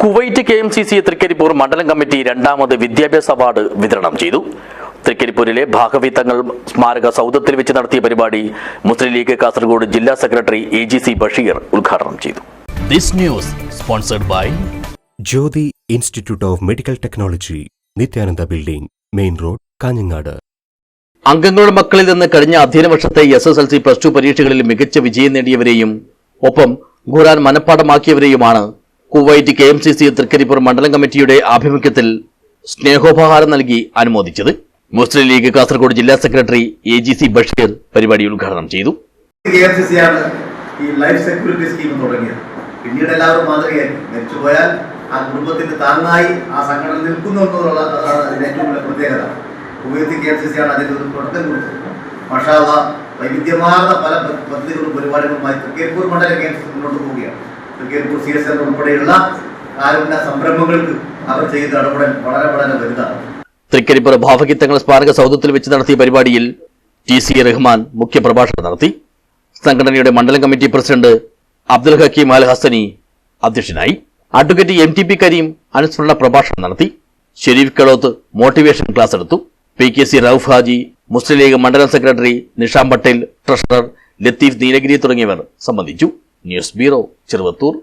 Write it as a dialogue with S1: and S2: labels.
S1: Kuwait KMCC Trikaripur മണ്ഡലം committee രണ്ടാമത് വിദ്യാഭ്യാസ അവാർഡ് വിതരണം ചെയ്തു. തൃക്കരിപ്പൂരിലെ ഭാഗവതങ്ങൾ സ്മാരക സൗധത്തിൽ വെച്ച് നടത്തിയ പരിപാടി മുസ്ലിം ലീഗ് കാസർഗോഡ് ജില്ലാ സെക്രട്ടറി AGC ബഷീർ ഉദ്ഘാടനം ചെയ്തു.
S2: This news sponsored by
S3: Jyothi institute of medical technology, Nithyananda building, main road, Kanhangad.
S1: അംഗങ്ങളുടെ മക്കളിൽ നിന്ന് കഴിഞ്ഞ അധ്യയന വർഷത്തെ SSLC +2 പരീക്ഷകളിൽ മികച്ച വിജയം നേടിയവരെയും ഒപ്പം ഖുർആൻ മനഃപ്പാഠമാക്കിയവരെയുമാണ് കുവൈറ്റ് KMCC തൃക്കരിപ്പൂർ മണ്ഡലം കമ്മിറ്റിയുടെ ആഭിമുഖ്യത്തിൽ സ്നേഹോപഹാരം നൽകി അനുമോദിച്ചത്. മുസ്ലിം ലീഗ് കാസർഗോഡ് ജില്ലാ സെക്രട്ടറി AGC ബഷീർ പരിപാടി ഉദ്ഘാടനം ചെയ്തു.
S4: KMCC ആണ് ഈ ലൈഫ് സെക്യൂരിറ്റി സ്കീം തുടങ്ങിയത്. പിന്നീട് എല്ലാവരും മാതൃകയായി മരിച്ചുപോയാൽ ആ കുടുംബത്തിന് താങ്ങായി ആ സംഘടന നിൽക്കുന്നു എന്നുള്ളതാണ് അതിന്റെ ഏറ്റവും വലിയ പ്രത്യേകത. കുവൈറ്റ് KMCC ആണ് അതിന്റെ ഒരു തുടക്കം കുറിച്ചത്. മാഷാ അല്ലാഹ്, വൈവിധ്യമാർന്ന പല പദ്ധതികളും പരിപാടികളുമായി തൃക്കരിപ്പൂർ മണ്ഡലം KMCC മുന്നോട്ട് പോവുകയാണ്. തൃക്കരിപ്പൂർ CSR ഉൾപ്പെടെയുള്ള കാരുണ്യ സംരംഭങ്ങൾക്ക് അവർ ചെയ്ത ഇടപെടൽ വളരെ വളരെ വലുതാണ്.
S1: തൃക്കരിപ്പൂർ ഭാവഗീതങ്ങൾ സ്മാരക സൗധത്തിൽ വെച്ച് നടത്തിയ പരിപാടിയിൽ TC റഹ്മാൻ മുഖ്യപ്രഭാഷണം നടത്തി. സംഘടനയുടെ മണ്ഡലം കമ്മിറ്റി പ്രസിഡന്റ് അബ്ദുൽ ഹക്കീം അൽ ഹസനി അധ്യക്ഷനായി. അഡ്വക്കേറ്റ് MTP കരീം അനുസ്മരണ പ്രഭാഷണം നടത്തി. ഷെരീഫ് കെളോത്ത് മോട്ടിവേഷൻ ക്ലാസ് എടുത്തു. PKC റൌഫ് ഹാജി, മുസ്ലിം ലീഗ് മണ്ഡലം സെക്രട്ടറി നിഷാം പട്ടേൽ, ട്രഷറർ ലത്തീഫ് നീലഗിരി തുടങ്ങിയവർ സംബന്ധിച്ചു. News bureau, Cheruvathur.